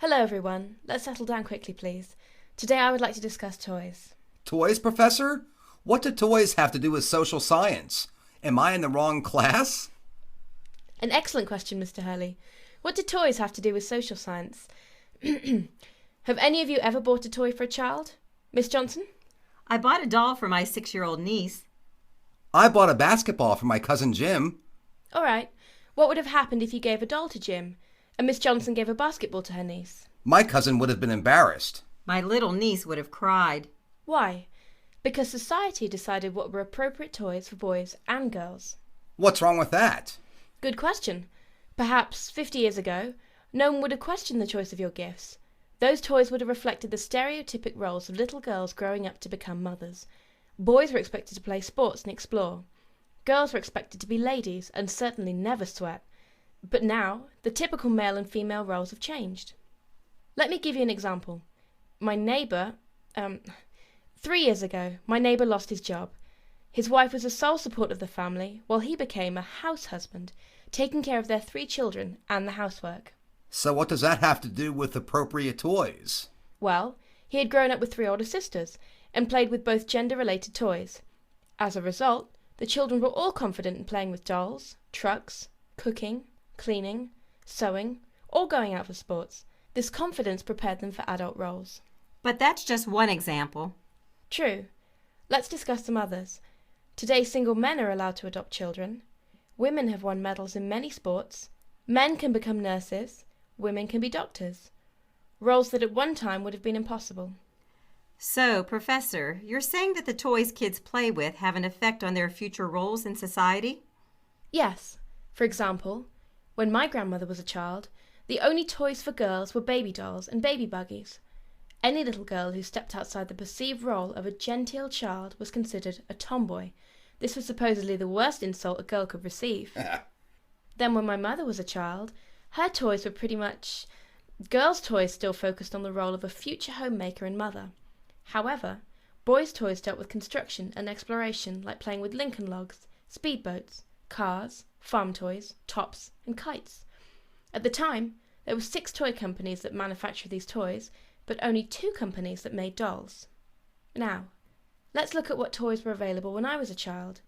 Hello everyone. Let's settle down quickly, please. Today I would like to discuss toys. Toys, Professor? What do toys have to do with social science? Am I in the wrong class? An excellent question, Mr. Hurley. What do toys have to do with social science? Have any of you ever bought a toy for a child? Miss Johnson? I bought a doll for my 6-year-old niece. I bought a basketball for my cousin Jim. All right. What would have happened if you gave a doll to Jim and Miss Johnson gave a basketball to her niece? My cousin would have been embarrassed. My little niece would have cried. Why? Because society decided what were appropriate toys for boys and girls. What's wrong with that? Good question. Perhaps 50 years ago, no one would have questioned the choice of your gifts. Those toys would have reflected the stereotypic roles of little girls growing up to become mothers. Boys were expected to play sports and explore. Girls were expected to be ladies and certainly never sweat. But now, the typical male and female roles have changed. Let me give you an example. My neighbour, 3 years ago, my neighbour lost his job. His wife was the sole support of the family, while he became a house husband, taking care of their 3 children and the housework. So what does that have to do with appropriate toys? Well, he had grown up with 3 older sisters and played with both gender-related toys. As a result, the children were all confident in playing with dolls, trucks, cooking, cleaning, sewing, or going out for sports. This confidence prepared them for adult roles. But that's just one example. True. Let's discuss some others. Today, single men are allowed to adopt children. Women have won medals in many sports. Men can become nurses. Women can be doctors. Roles that at one time would have been impossible. So, Professor, you're saying that the toys kids play with have an effect on their future roles in society? Yes. For example, when my grandmother was a child, the only toys for girls were baby dolls and baby buggies. Any little girl who stepped outside the perceived role of a genteel child was considered a tomboy. This was supposedly the worst insult a girl could receive. Then when my mother was a child, her toys were pretty much... Girls' toys still focused on the role of a future homemaker and mother. However, boys' toys dealt with construction and exploration, like playing with Lincoln logs, speedboats, cars, farm toys, tops, and kites. At the time, there were 6 toy companies that manufactured these toys, but only 2 companies that made dolls. Now, let's look at what toys were available when I was a child.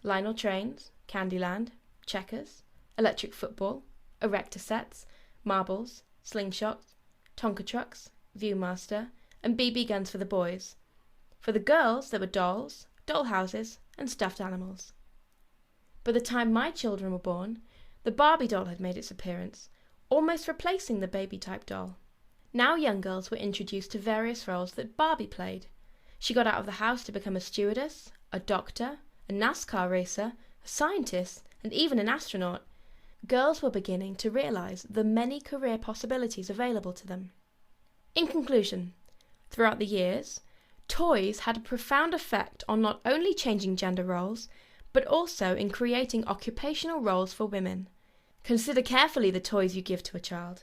Lionel trains, Candyland, checkers, electric football, erector sets, marbles, slingshots, Tonka trucks, Viewmaster, and BB guns for the boys. For the girls, there were dolls, doll houses, and stuffed animals. By the time my children were born, the Barbie doll had made its appearance, almost replacing the baby-type doll. Now young girls were introduced to various roles that Barbie played. She got out of the house to become a stewardess, a doctor, a NASCAR racer, a scientist, and even an astronaut. Girls were beginning to realize the many career possibilities available to them. In conclusion, throughout the years, toys had a profound effect on not only changing gender roles, but also in creating occupational roles for women. Consider carefully the toys you give to a child.